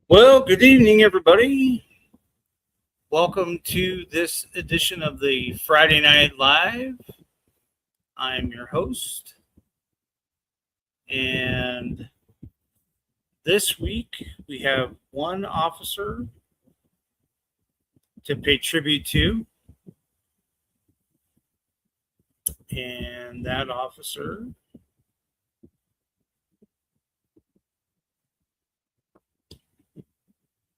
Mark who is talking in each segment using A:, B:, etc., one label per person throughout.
A: Well, good evening, everybody. Welcome to this edition of the Friday Night Live. I'm your host, and this week we have one officer to pay tribute to, and that officer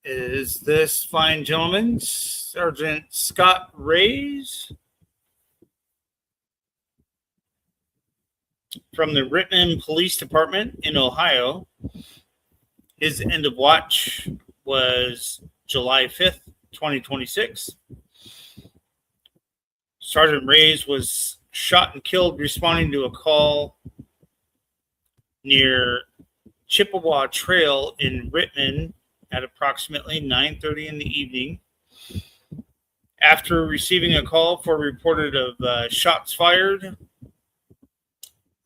A: is this fine gentleman, Sergeant Scott Reyes, from the Rittman Police Department in Ohio. His end of watch was July 5th, 2026. Sergeant Reyes was shot and killed responding to a call near Chippewa Trail in Rittman at approximately 9:30 in the evening. After receiving a call for a report of shots fired,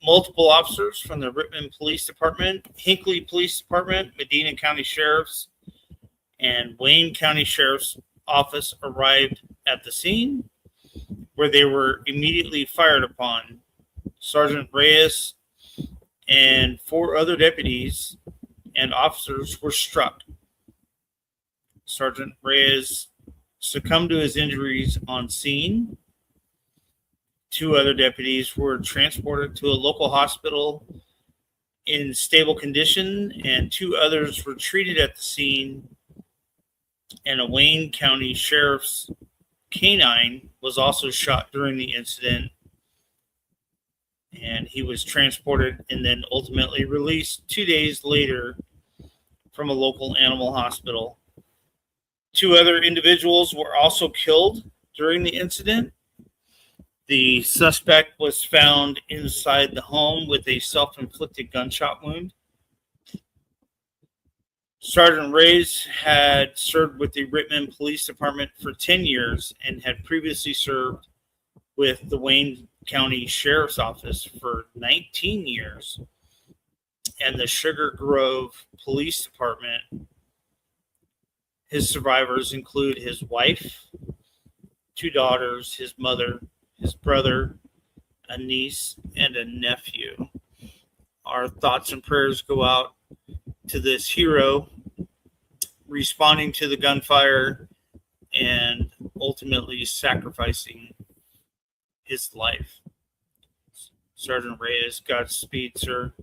A: multiple officers from the Rittman Police Department, Hinckley Police Department, Medina County Sheriff's, and Wayne County Sheriff's Office arrived at the scene, where they were immediately fired upon. Sergeant Reyes and 4 other deputies and officers were struck. Sergeant Reyes succumbed to his injuries on scene. 2 other deputies were transported to a local hospital in stable condition, and 2 others were treated at the scene, and a Wayne County Sheriff's canine was also shot during the incident, and he was transported and then ultimately released 2 days later from a local animal hospital. 2 other individuals were also killed during the incident. The suspect was found inside the home with a self-inflicted gunshot wound. Sergeant Reyes had served with the Rittman Police Department for 10 years and had previously served with the Wayne County Sheriff's Office for 19 years and the Sugar Grove Police Department. His survivors include his wife, 2 daughters, his mother, his brother, a niece, and a nephew. Our thoughts and prayers go out to this hero responding to the gunfire and ultimately sacrificing his life. Sergeant Reyes, Godspeed, sir.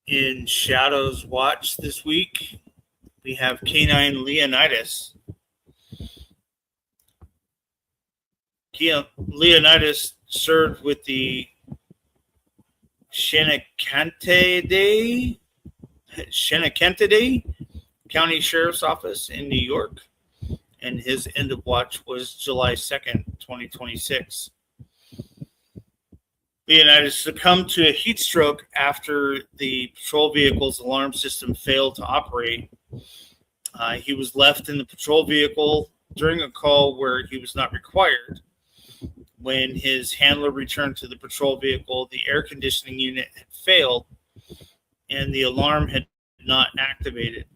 A: In Shadows Watch this week, we have Canine Leonidas. Leonidas served with the Schenectady County Sheriff's Office in New York, and his end of watch was July 2nd, 2026. Leonidas succumbed to a heat stroke after the patrol vehicle's alarm system failed to operate. He was left in the patrol vehicle during a call where he was not required. When his handler returned to the patrol vehicle, the air conditioning unit had failed and the alarm had not activated.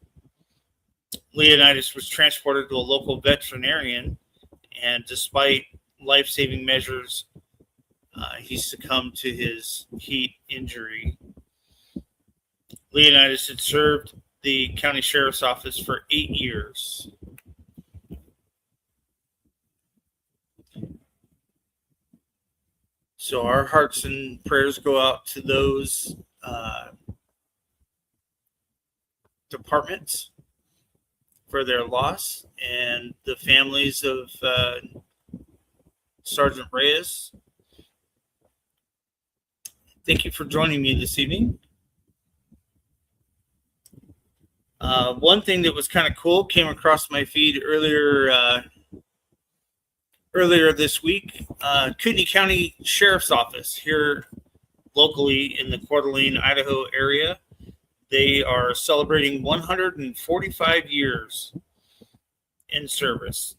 A: Leonidas was transported to a local veterinarian, and despite life-saving measures, he succumbed to his heat injury. Leonidas had served the county sheriff's office for 8 years. So our hearts and prayers go out to those departments for their loss, and the families of Sergeant Reyes. Thank you for joining me this evening. One thing that was kind of cool came across my feed earlier this week. Kootenai County Sheriff's Office here locally in the Coeur d'Alene, Idaho area. They are celebrating 145 years in service.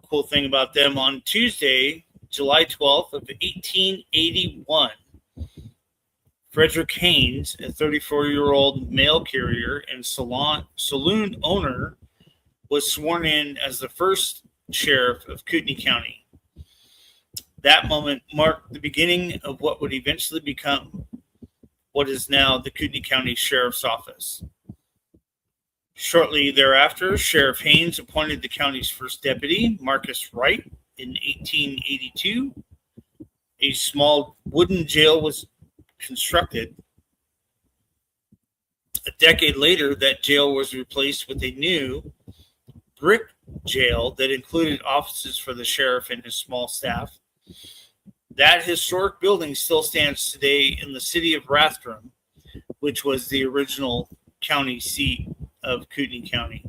A: Cool thing about them, on Tuesday, July 12th of 1881, Frederick Haynes, a 34-year-old mail carrier and saloon owner, was sworn in as the first sheriff of Kootenai County. That moment marked the beginning of what would eventually become what is now the Kootenai County Sheriff's Office. Shortly thereafter, Sheriff Haynes appointed the county's first deputy, Marcus Wright, in 1882. A small wooden jail was constructed. A decade later, that jail was replaced with a new brick jail that included offices for the sheriff and his small staff. That historic building still stands today in the city of Rathdrum, which was the original county seat of Kootenai County.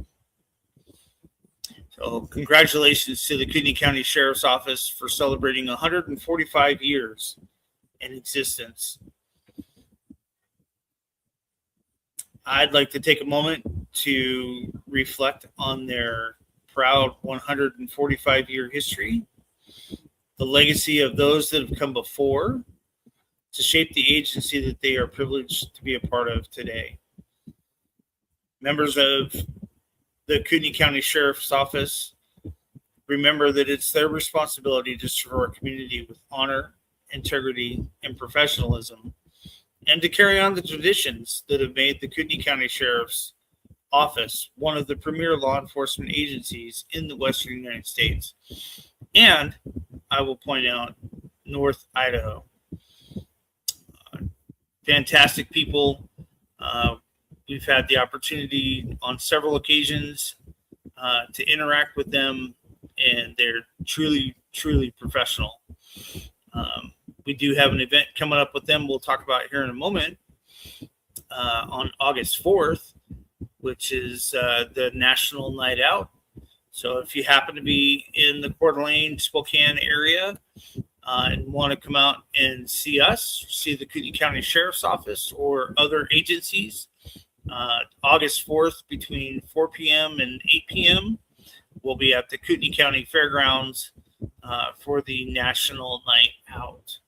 A: So congratulations to the Kootenai County Sheriff's Office for celebrating 145 years in existence. I'd like to take a moment to reflect on their proud 145-year history, the legacy of those that have come before to shape the agency that they are privileged to be a part of today. Members of the Kootenai County Sheriff's Office, remember that it's their responsibility to serve our community with honor, integrity, and professionalism, and to carry on the traditions that have made the Kootenai County Sheriff's Office one of the premier law enforcement agencies in the Western United States. And I will point out North Idaho. Fantastic people. We've had the opportunity on several occasions to interact with them, and they're truly, truly professional. We do have an event coming up with them we'll talk about here in a moment on August 4th, which is the National Night Out. So if you happen to be in the Coeur d'Alene, Spokane area and want to come out and see us, see the Kootenai County Sheriff's Office or other agencies, August 4th between 4 p.m. and 8 p.m. we'll be at the Kootenai County Fairgrounds for the National Night Out.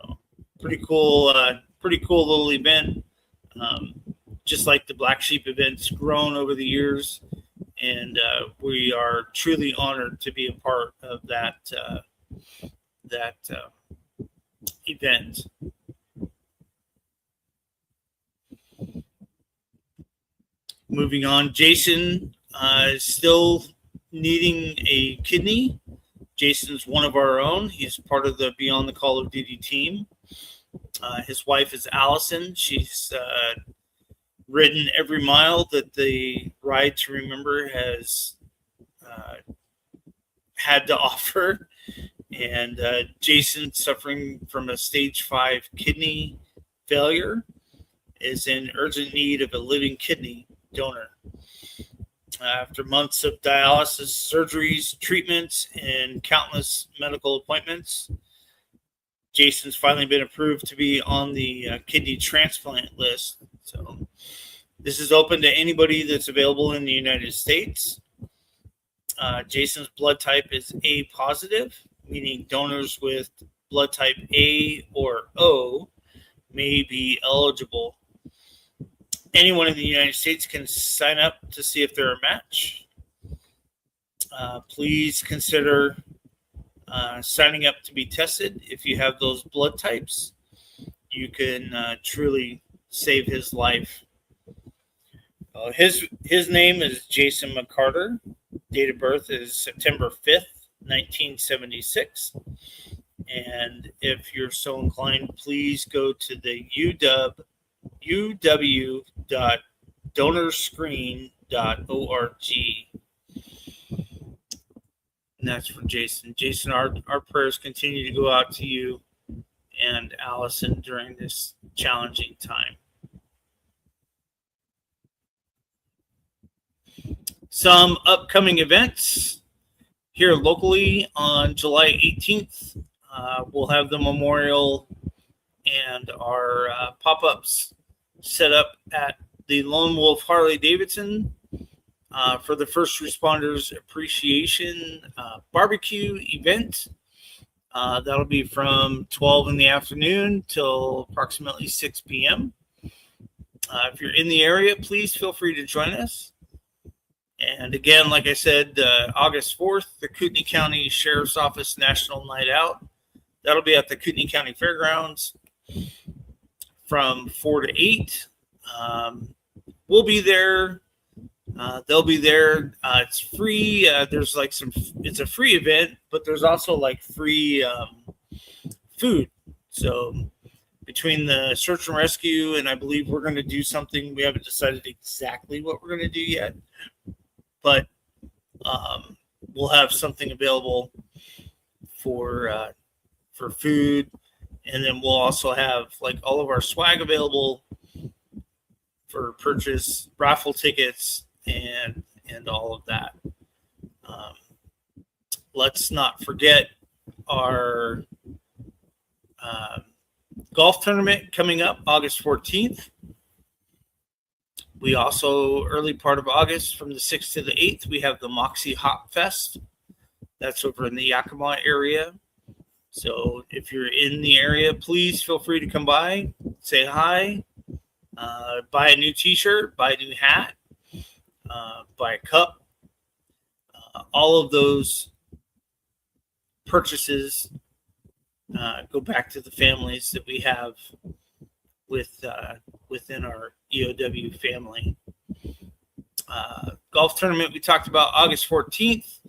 A: So, pretty cool little event. Just like the Black Sheep event's grown over the years, and we are truly honored to be a part of that event. Moving on, Jason is still needing a kidney. Jason's one of our own. He's part of the Beyond the Call of Duty team. His wife is Allison. She's ridden every mile that the Ride to Remember has had to offer. And Jason, suffering from a stage 5 kidney failure, is in urgent need of a living kidney donor. After months of dialysis, surgeries, treatments, and countless medical appointments, Jason's finally been approved to be on the kidney transplant list. So this is open to anybody that's available in the United States. Jason's blood type is A positive, meaning donors with blood type A or O may be eligible. Anyone in the United States can sign up to see if they're a match. Please consider signing up to be tested. If you have those blood types, you can truly save his life. His name is Jason McCarter. Date of birth is September 5th, 1976. And if you're so inclined, please go to the uw.donorscreen.org. And that's for Jason. Jason, our prayers continue to go out to you and Allison during this challenging time. Some upcoming events here locally on July 18th. We'll have the memorial and our pop-ups set up at the Lone Wolf Harley Davidson for the First Responders Appreciation Barbecue event. That'll be from 12 in the afternoon till approximately 6 p.m. If you're in the area, please feel free to join us. And again, like I said, August 4th, the Kootenai County Sheriff's Office National Night Out. That'll be at the Kootenai County Fairgrounds from 4 to 8. We'll be there. They'll be there. It's free. There's like it's a free event, but there's also like free food. So between the search and rescue, and I believe we're going to do something, we haven't decided exactly what we're going to do yet, but we'll have something available for food, and then we'll also have like all of our swag available for purchase, raffle tickets, and all of that. Let's not forget our golf tournament coming up August 14th. We also, early part of August, from the 6th to the 8th, we have the Moxie Hop Fest. That's over in the Yakima area. So if you're in the area, please feel free to come by, say hi, buy a new t-shirt, buy a new hat, buy a cup. All of those purchases go back to the families that we have within our EOW family. Golf tournament we talked about August 14th.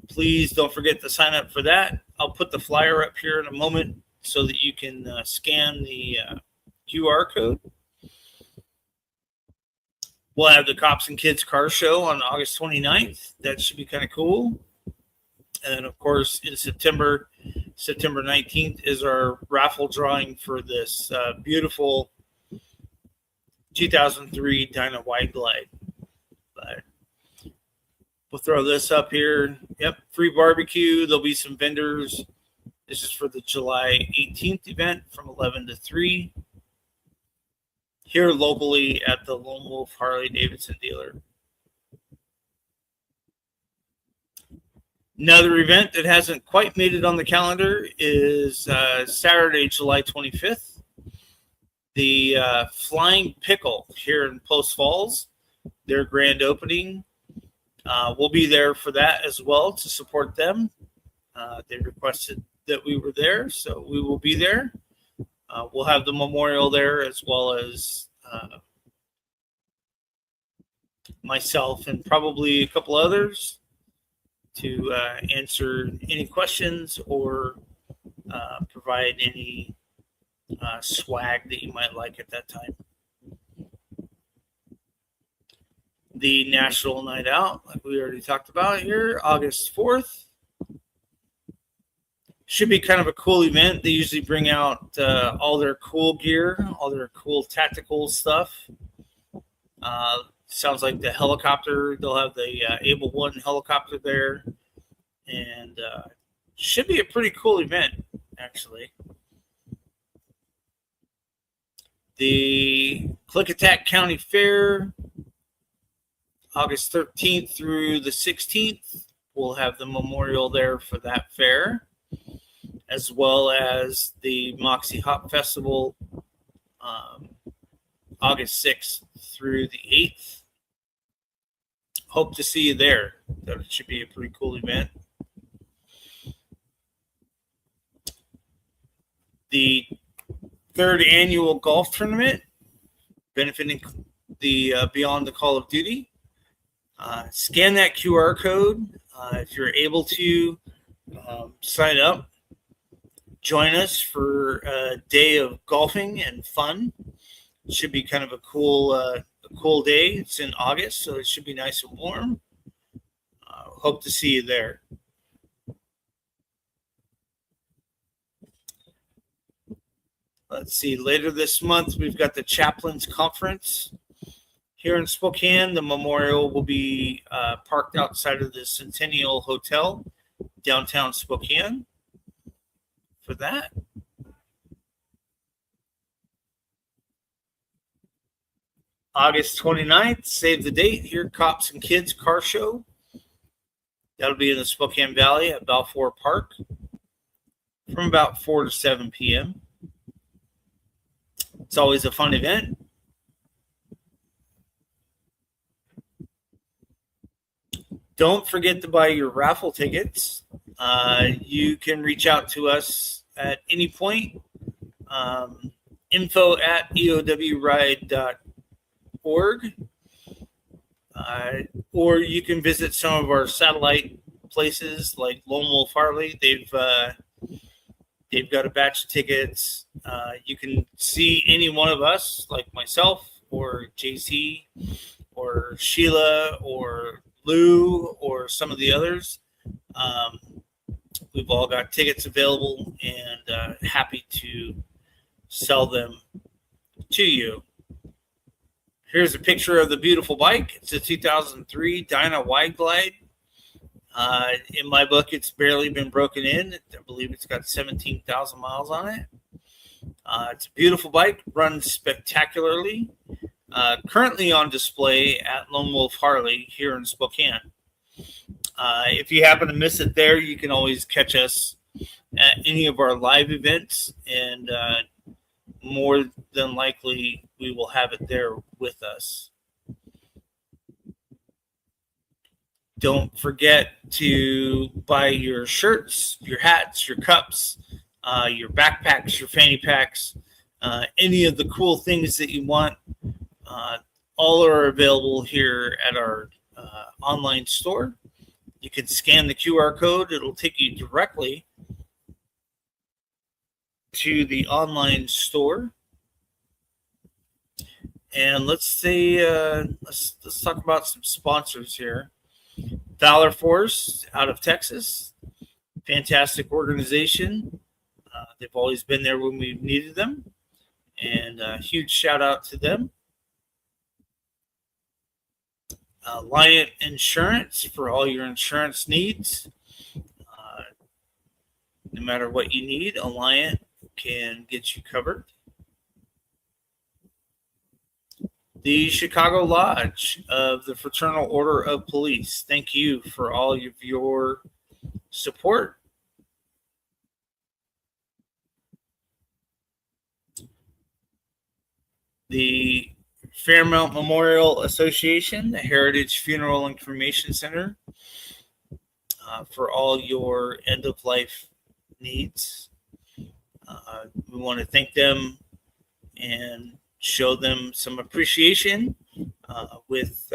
A: Please don't forget to sign up for that. I'll put the flyer up here in a moment so that you can scan the QR code. We'll have the Cops and Kids Car Show on August 29th. That should be kind of cool. And then, of course, in September 19th is our raffle drawing for this beautiful 2003 Dyna Wide Glide. But we'll throw this up here. Yep, free barbecue. There'll be some vendors. This is for the July 18th event from 11 to 3 here locally at the Lone Wolf Harley-Davidson dealer. Another event that hasn't quite made it on the calendar is Saturday, July 25th. The Flying Pickle here in Post Falls, their grand opening. We'll be there for that as well to support them. They requested that we were there, so we will be there. We'll have the memorial there as well as myself and probably a couple others to answer any questions or provide any swag that you might like at that time. The National Night Out, like we already talked about here, August 4th. Should be kind of a cool event. They usually bring out all their cool gear, all their cool tactical stuff. Sounds like the helicopter. They'll have the Able 1 helicopter there. And should be a pretty cool event, actually. The Klickitat County Fair, August 13th through the 16th. We'll have the memorial there for that fair, as well as the Moxie Hop Festival, August 6th through the 8th. Hope to see you there. That should be a pretty cool event. The third annual golf tournament, benefiting the Beyond the Call of Duty. Scan that QR code if you're able to sign up. Join us for a day of golfing and fun. It should be kind of a cool day. It's in August, so it should be nice and warm. Hope to see you there. Let's see, later this month, we've got the Chaplains Conference here in Spokane. The memorial will be parked outside of the Centennial Hotel, downtown Spokane, for that. August 29th, save the date here, Cops and Kids Car Show. That'll be in the Spokane Valley at Balfour Park. from about 4 to 7 p.m. It's always a fun event. Don't forget to buy your raffle tickets. You can reach out to us at any point. info@eowride.org. Or you can visit some of our satellite places like Lone Wolf Harley. They've got a batch of tickets. You can see any one of us, like myself or JC or Sheila or Lou or some of the others. We've all got tickets available and happy to sell them to you. Here's a picture of the beautiful bike. It's a 2003 Dyna Wide Glide. In my book, it's barely been broken in. I believe it's got 17,000 miles on it. It's a beautiful bike, runs spectacularly. Currently on display at Lone Wolf Harley here in Spokane. If you happen to miss it there, you can always catch us at any of our live events, and more than likely we will have it there with us. Don't forget to buy your shirts, your hats, your cups, your backpacks, your fanny packs, any of the cool things that you want. All are available here at our online store. You can scan the QR code. It'll take you directly to the online store. And let's talk about some sponsors here. Valor Force out of Texas, fantastic organization. They've always been there when we've needed them, and a huge shout out to them. Alliant Insurance for all your insurance needs. No matter what you need, Alliant can get you covered. The Chicago Lodge of the Fraternal Order of Police. Thank you for all of your support. The Fairmount Memorial Association, the Heritage Funeral and Cremation Center, for all your end-of-life needs. We want to thank them and show them some appreciation with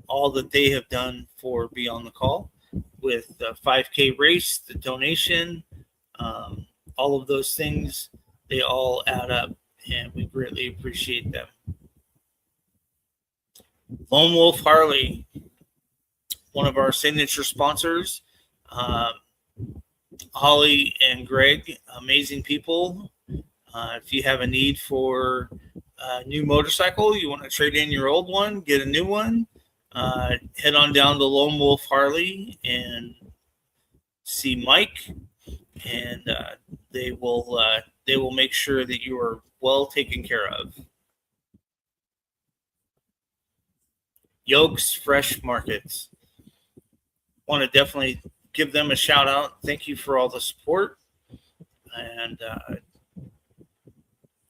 A: all that they have done for Beyond the Call, with the 5K race, the donation, all of those things. They all add up, and we greatly appreciate them. Lone Wolf Harley, one of our signature sponsors. Holly and Greg, amazing people. If you have a need for a new motorcycle, you want to trade in your old one, get a new one, head on down to Lone Wolf Harley and see Mike, and they will make sure that you are well taken care of. Yokes Fresh Markets. Want to definitely give them a shout out. Thank you for all the support. And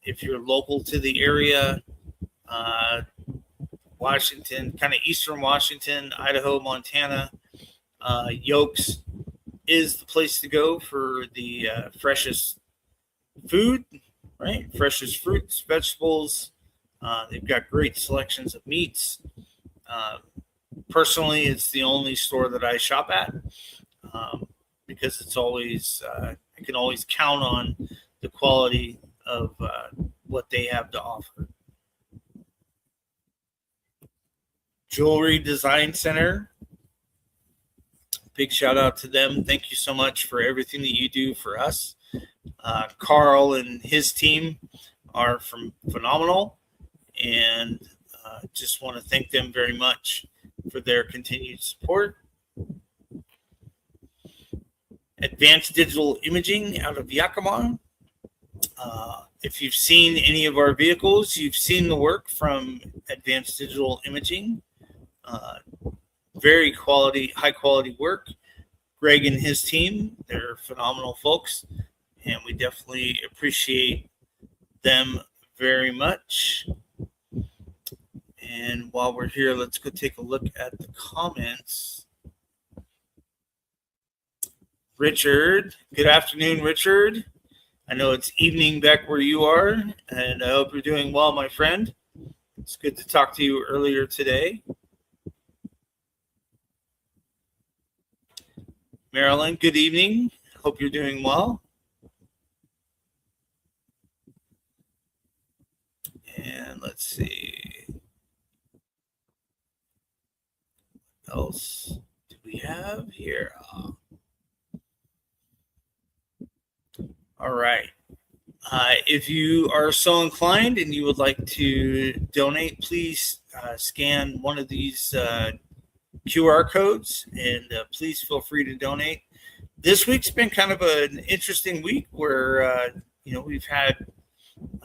A: if you're local to the area, Washington, kind of eastern Washington, Idaho, Montana, Yokes is the place to go for the freshest food, right? Freshest fruits, vegetables. They've got great selections of meats. Personally, it's the only store that I shop at because it's always I can always count on the quality of what they have to offer. Jewelry Design Center. Big shout out to them. Thank you so much for everything that you do for us. Carl and his team are phenomenal, and just want to thank them very much for their continued support. Advanced Digital Imaging out of Yakima. If you've seen any of our vehicles, you've seen the work from Advanced Digital Imaging. Very high quality work. Greg and his team. They're phenomenal folks, and we definitely appreciate them very much. And while we're here, let's go take a look at the comments. Richard, good afternoon, Richard. I know it's evening back where you are, and I hope you're doing well, my friend. It's good to talk to you earlier today. Marilyn, good evening. Hope you're doing well. And let's see. What else do we have here? All right. If you are so inclined and you would like to donate, please scan one of these QR codes, and please feel free to donate. This week's been kind of an interesting week where we've had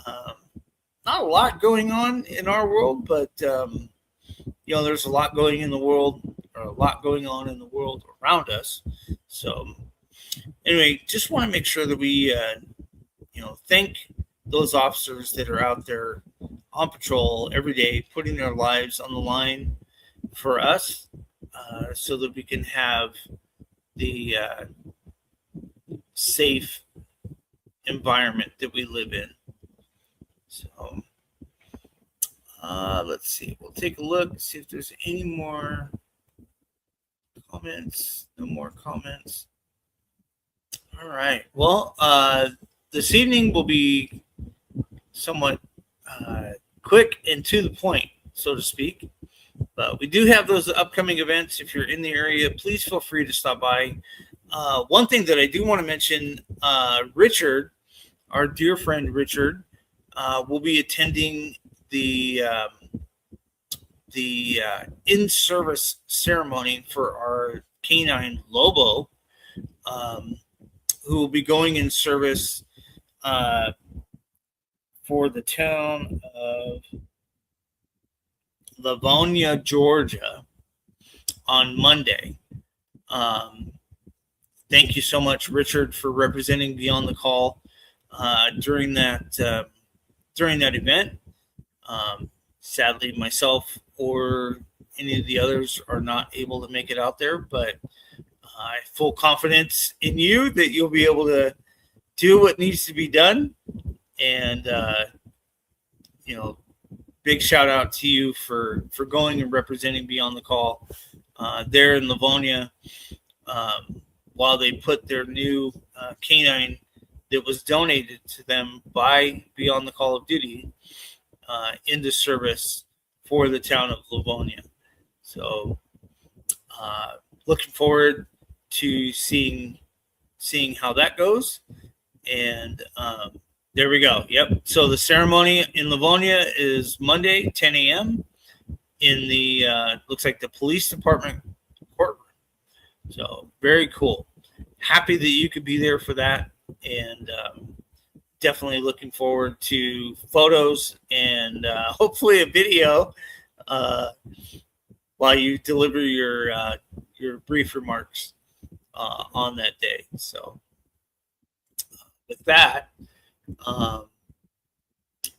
A: not a lot going on in our world, but there's a lot going on in the world around us. So anyway, just want to make sure that we thank those officers that are out there on patrol every day, putting their lives on the line for us, so that we can have the safe environment that we live in. So let's see. We'll take a look, see if there's any more comments. No more comments. All right. Well, this evening will be somewhat quick and to the point, so to speak. But we do have those upcoming events. If you're in the area, please feel free to stop by. One thing that I do want to mention, Richard, our dear friend Richard, will be attending the in-service ceremony for our canine Lobo, who will be going in service for the town of Livonia, Georgia, on Monday. Thank you so much, Richard, for representing Beyond the Call during that event. Sadly, myself or any of the others are not able to make it out there, but I have full confidence in you that you'll be able to do what needs to be done. And big shout out to you for going and representing Beyond the Call there in Livonia, while they put their new canine that was donated to them by Beyond the Call of Duty into service for the town of Livonia. So looking forward to seeing how that goes. And there we go. Yep. So the ceremony in Livonia is Monday, 10 a.m. in the looks like the police department courtroom. So very cool. Happy that you could be there for that, and definitely looking forward to photos and hopefully a video while you deliver your brief remarks on that day. So with that,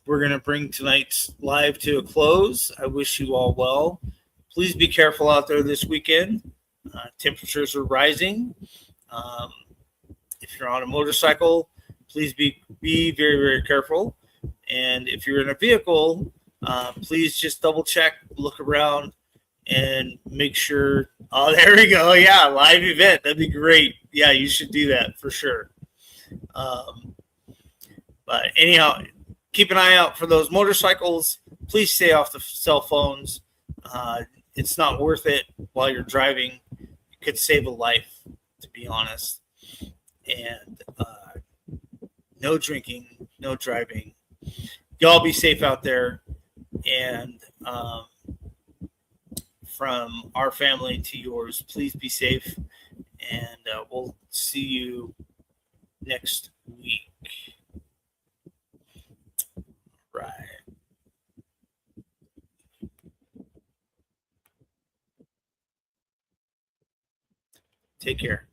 A: we're going to bring tonight's live to a close. I wish you all well. Please be careful out there this weekend. Temperatures are rising. If you're on a motorcycle, please be very, very careful. And if you're in a vehicle, please just double check, look around, and make sure. Oh, there we go. Yeah, live event. That'd be great. Yeah, you should do that for sure. But anyhow, keep an eye out for those motorcycles. Please stay off the cell phones. It's not worth it while you're driving. It could save a life, to be honest. And no drinking, no driving. Y'all be safe out there. And from our family to yours, please be safe. And we'll see you next week. Right. Take care.